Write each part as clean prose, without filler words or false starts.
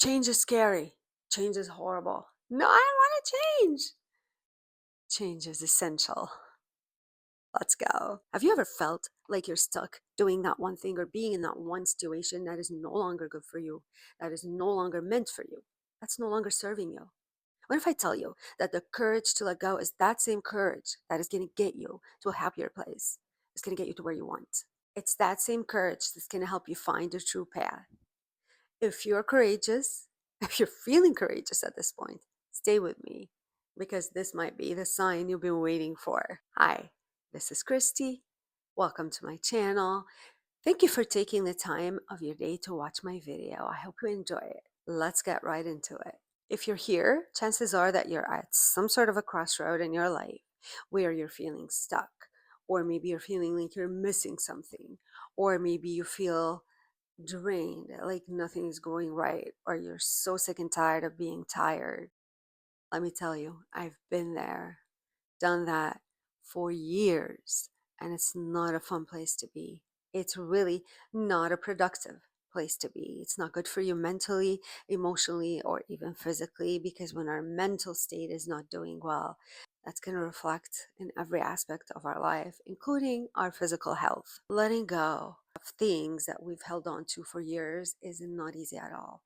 Change is scary. Change is horrible. No, I don't want to change. Change is essential. Let's go. Have you ever felt like you're stuck doing that one thing or being in that one situation that is no longer good for you, that is no longer meant for you, that's no longer serving you? What if I tell you that the courage to let go is that same courage that is going to get you to a happier place? It's going to get you to where you want. It's that same courage that's going to help you find the true path. If you're courageous, if you're feeling courageous at this point, stay with me because this might be the sign you've been waiting for. Hi, this is Christy. Welcome to my channel. Thank you for taking the time of your day to watch my video. I hope you enjoy it. Let's get right into it. If you're here, chances are that you're at some sort of a crossroad in your life where you're feeling stuck, or maybe you're feeling like you're missing something, or maybe you feel drained, like nothing is going right, or you're so sick and tired of being tired. Let me tell you, I've been there, done that for years, and it's not a fun place to be. It's really not a productive place to be. It's not good for you mentally, emotionally, or even physically, because when our mental state is not doing well, that's going to reflect in every aspect of our life, including our physical health. Letting go of things that we've held on to for years is not easy at all.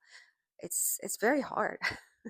It's very hard.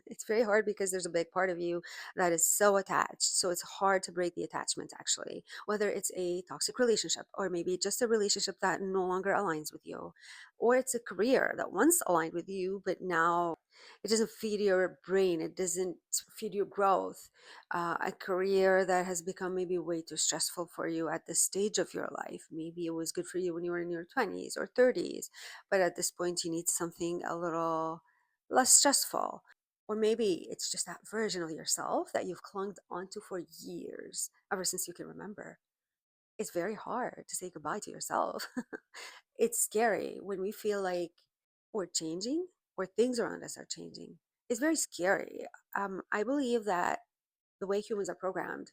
It's very hard because there's a big part of you that is so attached. So it's hard to break the attachment, actually, whether it's a toxic relationship or maybe just a relationship that no longer aligns with you, or it's a career that once aligned with you, but now it doesn't feed your brain, it doesn't feed your growth. A career that has become maybe way too stressful for you at this stage of your life. Maybe it was good for you when you were in your 20s or 30s, but at this point you need something a little less stressful. Or maybe it's just that version of yourself that you've clung onto for years, ever since you can remember. It's very hard to say goodbye to yourself. It's scary when we feel like we're changing or things around us are changing. It's very scary. I believe that the way humans are programmed,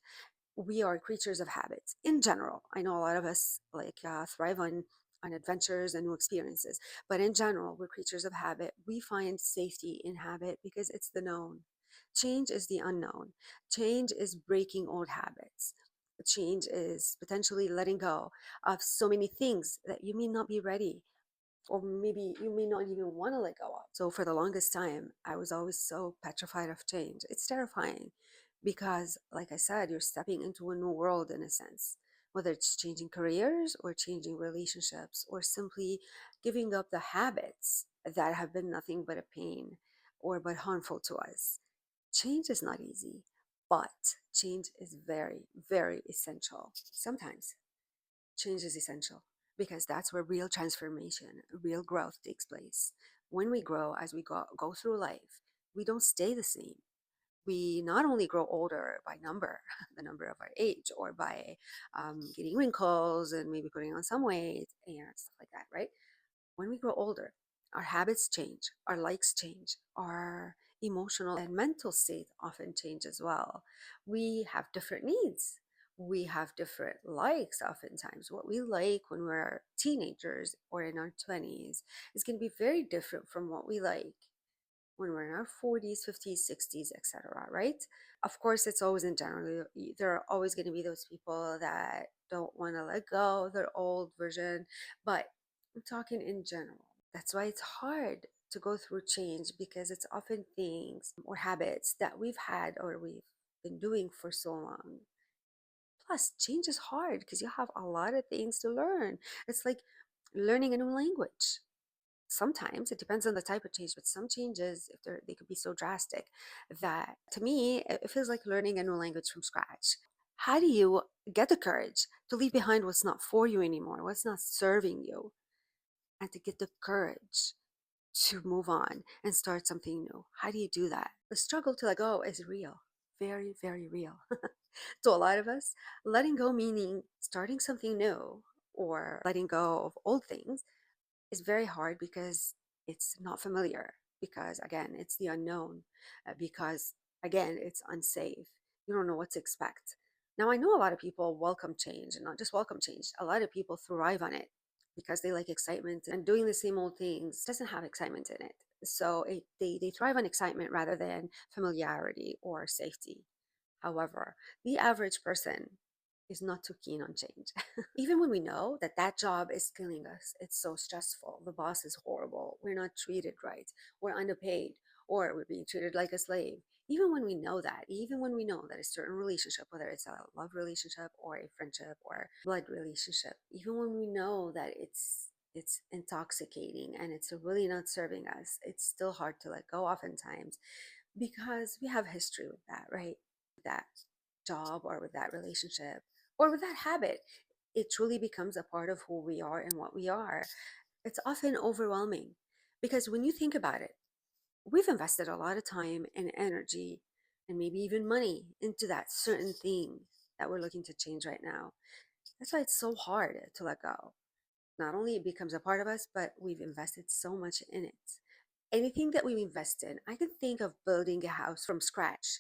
we are creatures of habits in general. I know a lot of us thrive on adventures and new experiences, but in general, we're creatures of habit. We find safety in habit because it's the known. Change is the unknown. Change is breaking old habits. Change is potentially letting go of so many things that you may not be ready, or maybe you may not even want to let go of. So for the longest time, I was always so petrified of change. It's terrifying because, like I said, you're stepping into a new world in a sense, whether it's changing careers or changing relationships or simply giving up the habits that have been nothing but a pain or but harmful to us. Change is not easy, but change is very, very essential. Sometimes change is essential because that's where real transformation, real growth takes place. When we grow, as we go through life, we don't stay the same. We not only grow older by number, the number of our age, or by getting wrinkles and maybe putting on some weight and stuff like that, right? When we grow older, our habits change, our likes change, our emotional and mental state often change as well. We have different needs. We have different likes oftentimes. What we like when we're teenagers or in our 20s is going to be very different from what we like when we're in our 40s, 50s, 60s, etc., right? Of course, it's always in general. There are always going to be those people that don't want to let go of their old version, but I'm talking in general. That's why it's hard to go through change because it's often things or habits that we've had or we've been doing for so long. Plus, change is hard because you have a lot of things to learn. It's like learning a new language. Sometimes it depends on the type of change, but some changes, if they could be so drastic that to me, it feels like learning a new language from scratch. How do you get the courage to leave behind what's not for you anymore, what's not serving you, and to get the courage to move on and start something new? How do you do that? The struggle to let go is real, very, very real. To a lot of us, letting go meaning starting something new or letting go of old things is very hard because it's not familiar, because again it's the unknown, because again it's unsafe. You don't know what to expect. Now I know a lot of people welcome change, and not just welcome change, a lot of people thrive on it because they like excitement, and doing the same old things doesn't have excitement in it. So they thrive on excitement rather than familiarity or safety. However, the average person is not too keen on change. Even when we know that that job is killing us, it's so stressful, the boss is horrible, we're not treated right, we're underpaid, or we're being treated like a slave. Even when we know that, even when we know that a certain relationship, whether it's a love relationship or a friendship or blood relationship, even when we know that it's intoxicating and it's really not serving us, it's still hard to let go oftentimes because we have history with that, right? That job or with that relationship or with that habit, it truly becomes a part of who we are and what we are. It's often overwhelming because when you think about it, we've invested a lot of time and energy and maybe even money into that certain thing that we're looking to change right now. That's why it's so hard to let go. Not only it becomes a part of us, but we've invested so much in it. Anything that we invest in, I can think of building a house from scratch.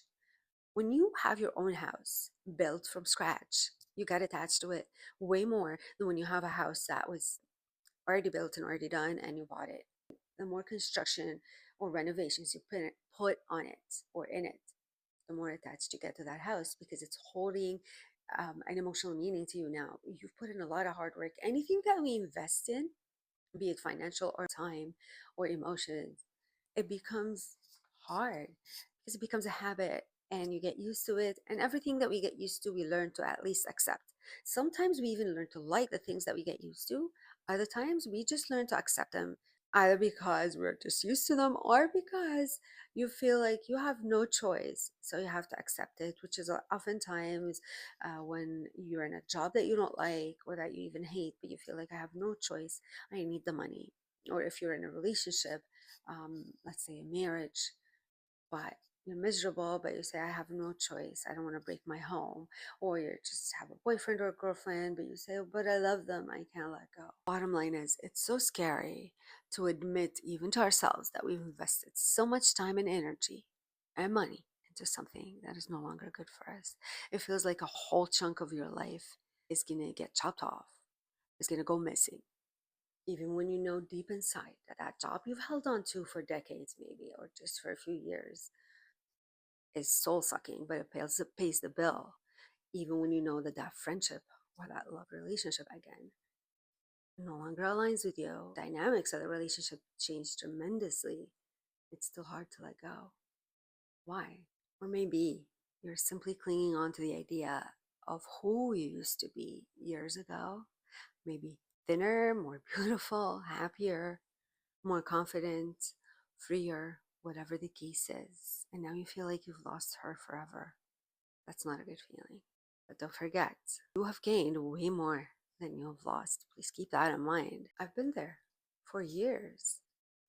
When you have your own house built from scratch, you get attached to it way more than when you have a house that was already built and already done and you bought it. The more construction or renovations you put on it or in it, the more attached you get to that house because it's holding an emotional meaning to you now. You've put in a lot of hard work. Anything that we invest in, be it financial or time or emotions, it becomes hard because it becomes a habit and you get used to it. And everything that we get used to, we learn to at least accept. Sometimes we even learn to like the things that we get used to. Other times we just learn to accept them, either because we're just used to them or because you feel like you have no choice. So you have to accept it, which is oftentimes when you're in a job that you don't like or that you even hate, but you feel like I have no choice, I need the money. Or if you're in a relationship, let's say a marriage, but you're miserable, but you say, I have no choice. I don't want to break my home. Or you just have a boyfriend or a girlfriend, but you say, oh, but I love them. I can't let go. Bottom line is, it's so scary to admit, even to ourselves, that we've invested so much time and energy and money into something that is no longer good for us. It feels like a whole chunk of your life is going to get chopped off, it's going to go missing, even when you know deep inside that that job you've held on to for decades, maybe, or just for a few years, is soul sucking, but it pays the bill. Even when you know that that friendship or that love relationship, again, no longer aligns with you, dynamics of the relationship change tremendously, it's still hard to let go. Why? Or maybe you're simply clinging on to the idea of who you used to be years ago, maybe thinner, more beautiful, happier, more confident, freer, whatever the case is. And now you feel like you've lost her forever. That's not a good feeling. But don't forget, you have gained way more than you have lost. Please keep that in mind. I've been there for years,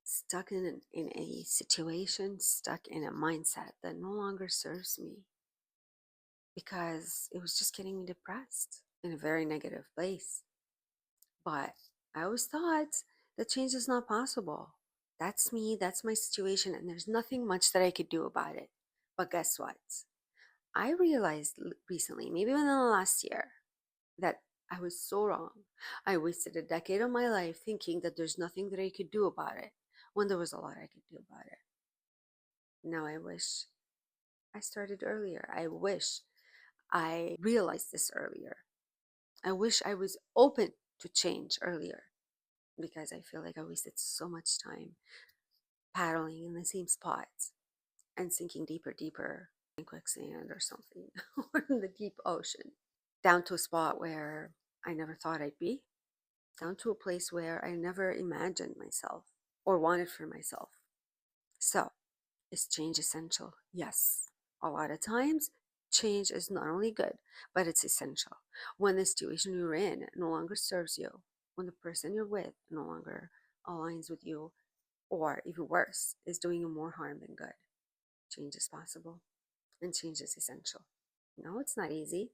stuck in a situation, stuck in a mindset that no longer serves me because it was just getting me depressed in a very negative place. But I always thought that change is not possible. That's me, that's my situation, and there's nothing much that I could do about it. But guess what? I realized recently, maybe within the last year, that I was so wrong. I wasted a decade of my life thinking that there's nothing that I could do about it when there was a lot I could do about it. Now I wish I started earlier. I wish I realized this earlier. I wish I was open to change earlier because I feel like I wasted so much time paddling in the same spots and sinking deeper, deeper in quicksand or something, or in the deep ocean, down to a spot where I never thought I'd be, down to a place where I never imagined myself or wanted for myself. So, is change essential? Yes. A lot of times, change is not only good, but it's essential. When the situation you're in no longer serves you, when the person you're with no longer aligns with you, or even worse, is doing you more harm than good, change is possible and change is essential. No, it's not easy,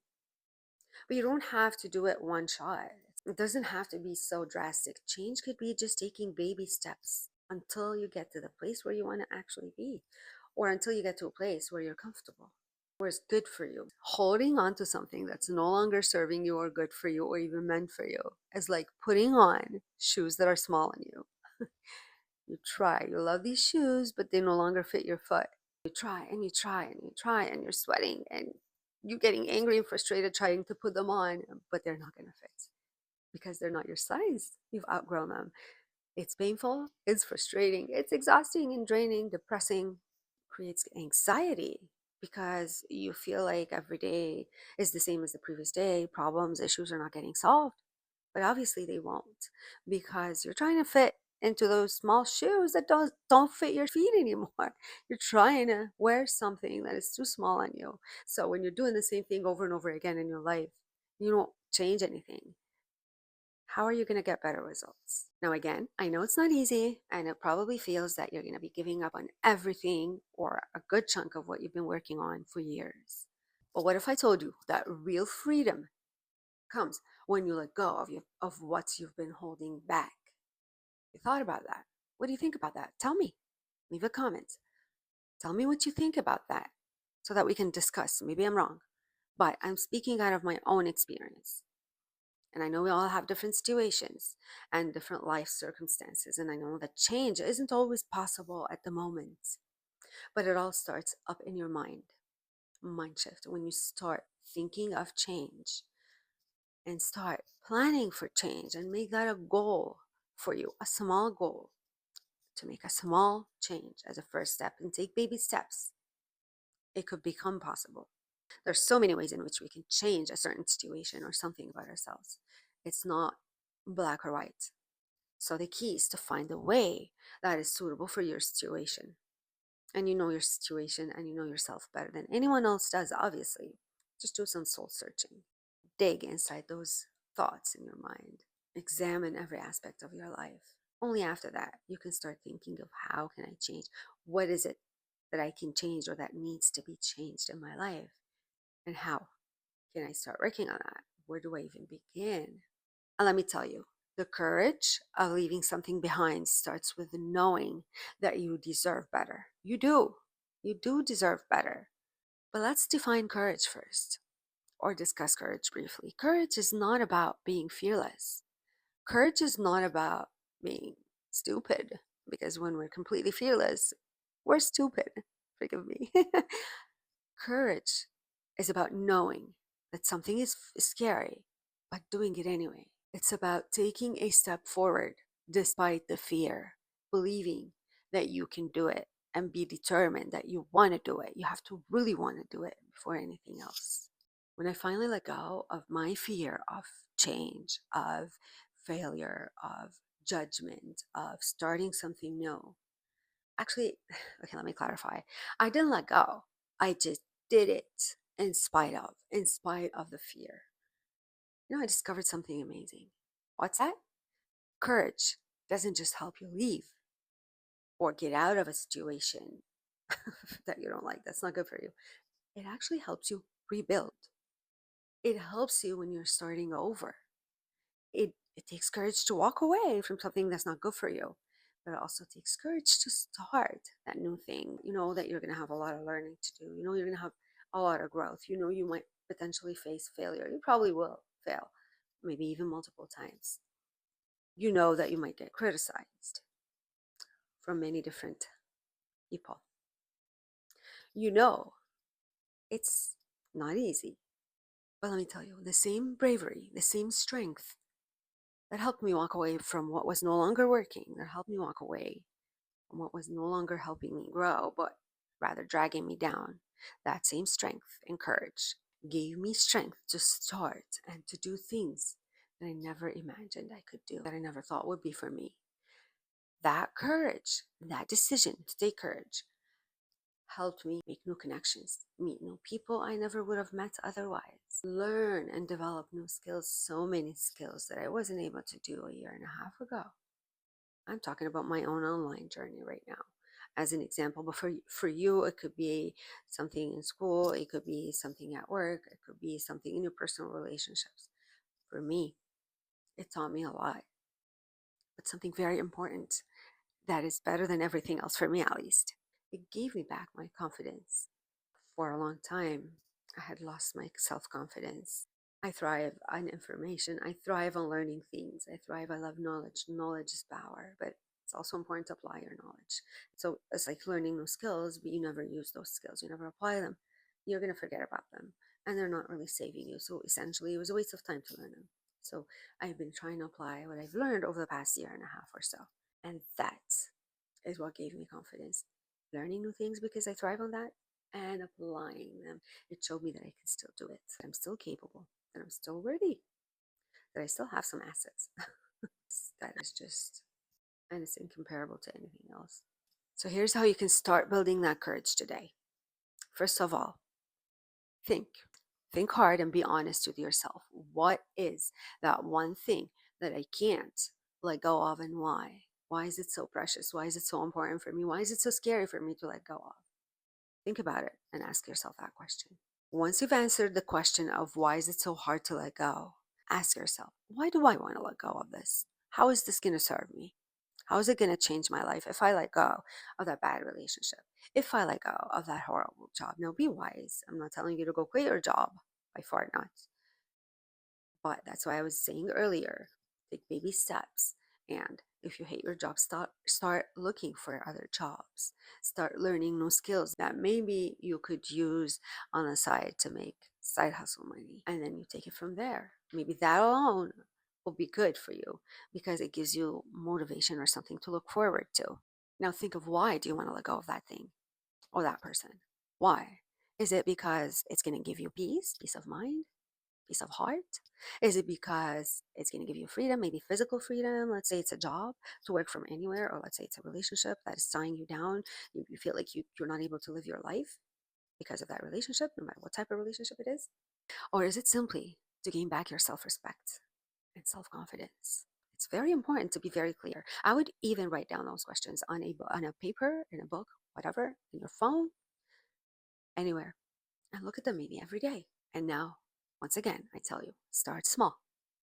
but you don't have to do it one shot. It doesn't have to be so drastic. Change could be just taking baby steps until you get to the place where you want to actually be, or until you get to a place where you're comfortable, where it's good for you. Holding on to something that's no longer serving you or good for you or even meant for you is like putting on shoes that are small on you. You try, you love these shoes, but they no longer fit your foot. You try and you try and you try and you're sweating and you're getting angry and frustrated trying to put them on, but they're not going to fit because they're not your size. You've outgrown them. It's painful, it's frustrating, it's exhausting and draining, depressing, creates anxiety because you feel like every day is the same as the previous day. Problems, issues are not getting solved. But obviously they won't because you're trying to fit into those small shoes that don't fit your feet anymore. You're trying to wear something that is too small on you. So when you're doing the same thing over and over again in your life, you don't change anything. How are you going to get better results? Now, again, I know it's not easy, and it probably feels that you're going to be giving up on everything or a good chunk of what you've been working on for years. But what if I told you that real freedom comes when you let go of what you've been holding back? You thought about that? What do you think about that? Tell me. Leave a comment. Tell me what you think about that so that we can discuss. Maybe I'm wrong, but I'm speaking out of my own experience. And I know we all have different situations and different life circumstances. And I know that change isn't always possible at the moment, but it all starts up in your mind shift. When you start thinking of change and start planning for change and make that a goal for you, a small goal to make a small change as a first step and take baby steps, it could become possible. There's so many ways in which we can change a certain situation or something about ourselves. It's not black or white. So the key is to find a way that is suitable for your situation. And you know your situation and you know yourself better than anyone else does, obviously. Just do some soul searching. Dig inside those thoughts in your mind. Examine every aspect of your life. Only after that, you can start thinking of how can I change? What is it that I can change or that needs to be changed in my life? And how can I start working on that? Where do I even begin? And let me tell you, the courage of leaving something behind starts with knowing that you deserve better. You do. You do deserve better. But let's define courage first, or discuss courage briefly. Courage is not about being fearless. Courage is not about being stupid, because when we're completely fearless, we're stupid. Forgive me. Courage is about knowing that something is scary, but doing it anyway. It's about taking a step forward despite the fear, believing that you can do it and be determined that you want to do it. You have to really want to do it before anything else. When I finally let go of my fear of change, of failure, of judgment, of starting something new, actually, okay, let me clarify. I didn't let go. I just did it in spite of the fear. I discovered something amazing. What's that? Courage doesn't just help you leave or get out of a situation that you don't like, that's not good for you. It actually helps you rebuild. It helps you when you're starting over. It takes courage to walk away from something that's not good for you, but it also takes courage to start that new thing. You know that you're going to have a lot of learning to do. You know you're going to have a lot of growth. You know you might potentially face failure. You probably will fail, maybe even multiple times. You know that you might get criticized from many different people. You know it's not easy. But let me tell you, the same bravery, the same strength that helped me walk away from what was no longer working, that helped me walk away from what was no longer helping me grow, but rather dragging me down, that same strength and courage gave me strength to start and to do things that I never imagined I could do, that I never thought would be for me. That courage, that decision to take courage, helped me make new connections, meet new people I never would have met otherwise, learn and develop new skills, so many skills that I wasn't able to do a year and a half ago. I'm talking about my own online journey right now as an example, but for you, it could be something in school, it could be something at work, it could be something in your personal relationships. For me, it taught me a lot, but something very important that is better than everything else, for me at least. It gave me back my confidence. For a long time, I had lost my self confidence. I thrive on information. I thrive on learning things. I thrive. I love knowledge. Knowledge is power. But It's also important to apply your knowledge. So it's like learning new skills, but you never use those skills, you never apply them. You're going to forget about them, and they're not really saving you. So essentially, it was a waste of time to learn them. So I've been trying to apply what I've learned over the past year and a half or so. And that is what gave me confidence. Learning new things because I thrive on that and applying them. It showed me that I can still do it. I'm still capable, that I'm still worthy, that I still have some assets. That is just, and it's incomparable to anything else. So here's how you can start building that courage today. First of all, think. Think hard and be honest with yourself. What is that one thing that I can't let go of, and why? Why is it so precious? Why is it so important for me? Why is it so scary for me to let go of? Think about it and ask yourself that question. Once you've answered the question of why is it so hard to let go, ask yourself, why do I want to let go of this? How is this going to serve me? How is it going to change my life if I let go of that bad relationship? If I let go of that horrible job? Now, be wise. I'm not telling you to go quit your job, by far not. But that's why I was saying earlier, take baby steps. And if you hate your job, start looking for other jobs. Start learning new skills that maybe you could use on the side to make side hustle money. And then you take it from there. Maybe that alone will be good for you because it gives you motivation or something to look forward to. Now think of, why do you want to let go of that thing or that person? Why? Is it because it's going to give you peace of mind? Peace of heart? Is it because it's going to give you freedom, maybe physical freedom? Let's say it's a job to work from anywhere, or let's say it's a relationship that is tying you down. You feel like you're not able to live your life because of that relationship, no matter what type of relationship it is. Or is it simply to gain back your self-respect and self-confidence? It's very important to be very clear. I would even write down those questions on a paper, in a book, whatever, in your phone, anywhere, and look at them maybe every day. And now, once again, I tell you, start small.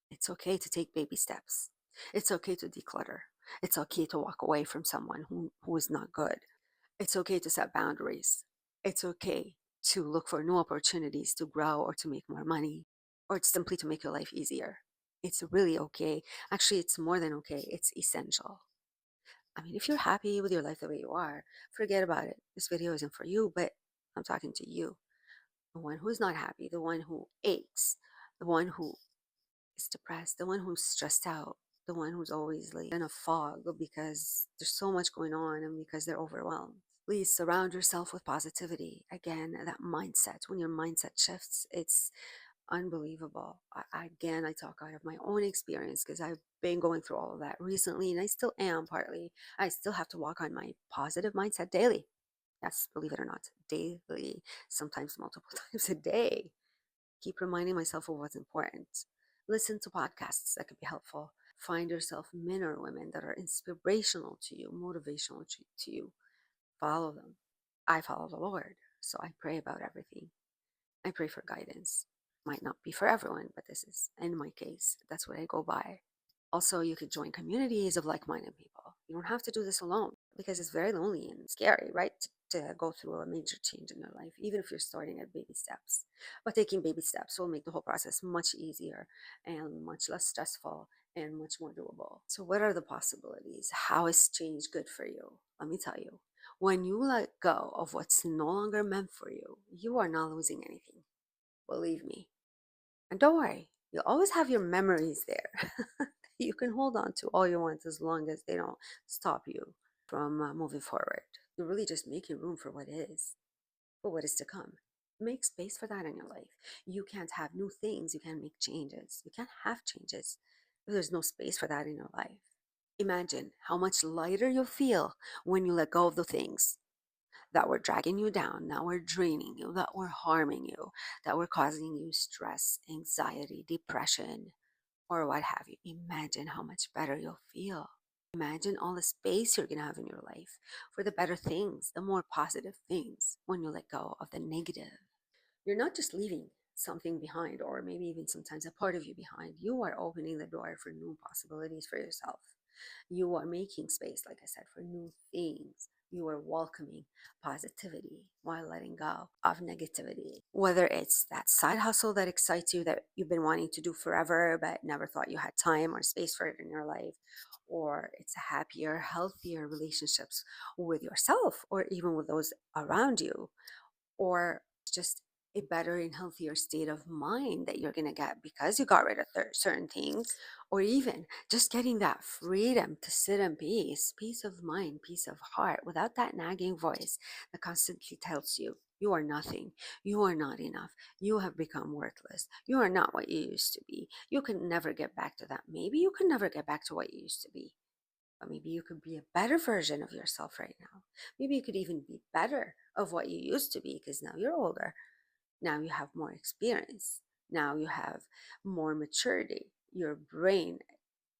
It's okay to take baby steps. It's okay to declutter. It's okay to walk away from someone who is not good. It's okay to set boundaries. It's okay to look for new opportunities to grow or to make more money, or simply to make your life easier. It's really okay. Actually, it's more than okay. It's essential. I mean, if you're happy with your life the way you are, forget about it. This video isn't for you, but I'm talking to you, the one who's not happy, the one who aches, the one who is depressed, the one who's stressed out, the one who's always like in a fog because there's so much going on and because they're overwhelmed. Please surround yourself with positivity. Again, that mindset, when your mindset shifts, it's unbelievable. Again, I talk out of my own experience because I've been going through all of that recently, and I still am partly. I still have to walk on my positive mindset daily. Yes, believe it or not, daily, sometimes multiple times a day. Keep reminding myself of what's important. Listen to podcasts that could be helpful. Find yourself men or women that are inspirational to you, motivational to you. Follow them. I follow the Lord, so I pray about everything. I pray for guidance. Might not be for everyone, but this is, in my case, that's what I go by. Also, you could join communities of like-minded people. You don't have to do this alone because it's very lonely and scary, right? To go through a major change in your life, even if you're starting at baby steps. But taking baby steps will make the whole process much easier and much less stressful and much more doable. So what are the possibilities? How is change good for you? Let me tell you. When you let go of what's no longer meant for you, you are not losing anything. Believe me. And don't worry, you'll always have your memories there. You can hold on to all you want as long as they don't stop you from moving forward. You're really just making room for what is, for what is to come. Make space for that in your life. You can't have new things. You can't make changes. You can't have changes if there's no space for that in your life. Imagine how much lighter you'll feel when you let go of the things that were dragging you down, that were draining you, that were harming you, that were causing you stress, anxiety, depression, or what have you. Imagine how much better you'll feel. Imagine all the space you're going to have in your life for the better things, the more positive things when you let go of the negative. You're not just leaving something behind, or maybe even sometimes a part of you behind. You are opening the door for new possibilities for yourself. You are making space, like I said, for new things. You are welcoming positivity while letting go of negativity. Whether it's that side hustle that excites you, that you've been wanting to do forever, but never thought you had time or space for it in your life, or it's a happier, healthier relationships with yourself or even with those around you, or just a better and healthier state of mind that you're going to get because you got rid of certain things, or even just getting that freedom to sit in peace of mind, peace of heart, without that nagging voice that constantly tells you you are nothing, you are not enough, you have become worthless, you are not what you used to be, you can never get back to that. Maybe you can never get back to what you used to be, but maybe you could be a better version of yourself right now. Maybe you could even be better of what you used to be because now you're older. Now you have more experience. Now you have more maturity. Your brain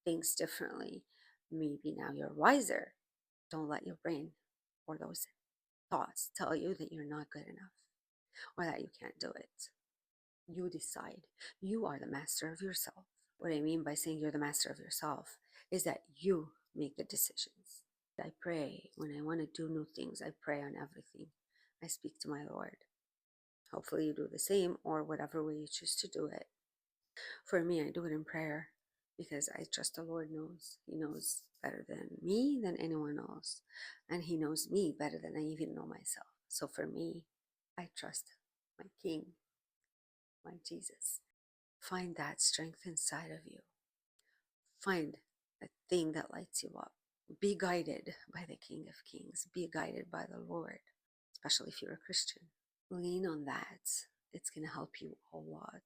thinks differently. Maybe now you're wiser. Don't let your brain or those thoughts tell you that you're not good enough or that you can't do it. You decide. You are the master of yourself. What I mean by saying you're the master of yourself is that you make the decisions. I pray when I want to do new things. I pray on everything. I speak to my Lord. Hopefully, you do the same or whatever way you choose to do it. For me, I do it in prayer because I trust the Lord knows. He knows better than me, than anyone else. And He knows me better than I even know myself. So for me, I trust my King, my Jesus. Find that strength inside of you. Find a thing that lights you up. Be guided by the King of Kings. Be guided by the Lord, especially if you're a Christian. Lean on that. It's going to help you a lot.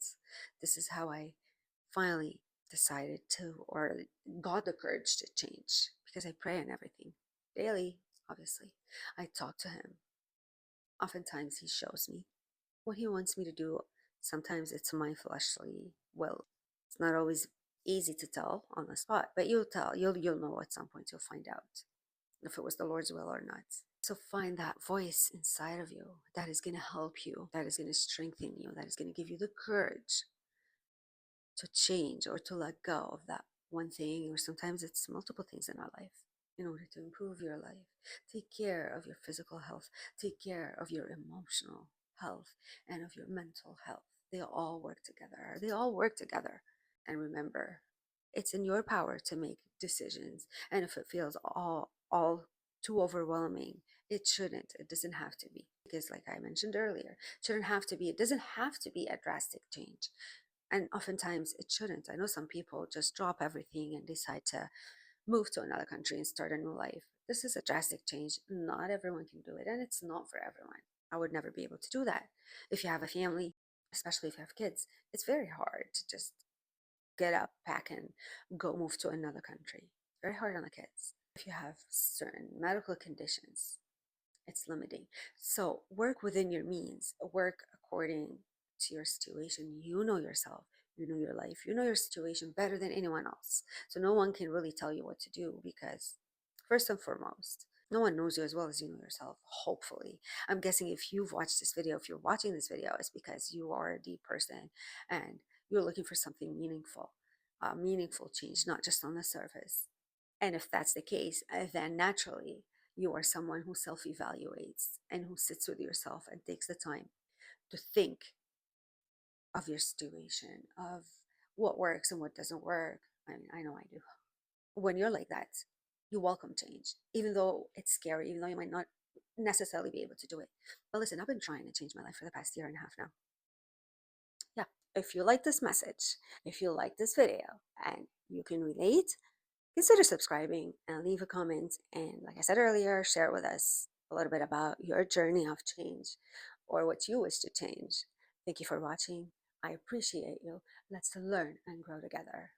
This is how I finally decided to, or got the courage to change, because I pray on everything daily, obviously. I talk to Him. Oftentimes, He shows me what He wants me to do. Sometimes it's my fleshly will. It's not always easy to tell on the spot, but you'll tell. You'll know at some point. You'll find out if it was the Lord's will or not. So find that voice inside of you that is going to help you, that is going to strengthen you, that is going to give you the courage to change or to let go of that one thing, or sometimes it's multiple things in our life, in order to improve your life. Take care of your physical health, take care of your emotional health, and of your mental health. They all work together. They all work together. And remember, it's in your power to make decisions. And if it feels all too overwhelming, it shouldn't. It doesn't have to be. Because like I mentioned earlier, it shouldn't have to be. It doesn't have to be a drastic change. And oftentimes it shouldn't. I know some people just drop everything and decide to move to another country and start a new life. This is a drastic change. Not everyone can do it, and it's not for everyone. I would never be able to do that. If you have a family, especially if you have kids, it's very hard to just get up, pack, and go move to another country. Very hard on the kids. If you have certain medical conditions, it's limiting. So work within your means, work according to your situation. You know yourself, you know your life, you know your situation better than anyone else. So no one can really tell you what to do, because first and foremost, no one knows you as well as you know yourself, hopefully. I'm guessing if you've watched this video, if you're watching this video, it's because you are a deep person and you're looking for something meaningful, meaningful change, not just on the surface. And if that's the case, then naturally you are someone who self evaluates and who sits with yourself and takes the time to think of your situation, of what works and what doesn't work. I mean, I know I do. When you're like that, you welcome change, even though it's scary, even though you might not necessarily be able to do it. But listen, I've been trying to change my life for the past year and a half now. Yeah. If you like this message, if you like this video and you can relate, consider subscribing and leave a comment. And like I said earlier, share with us a little bit about your journey of change or what you wish to change. Thank you for watching. I appreciate you. Let's learn and grow together.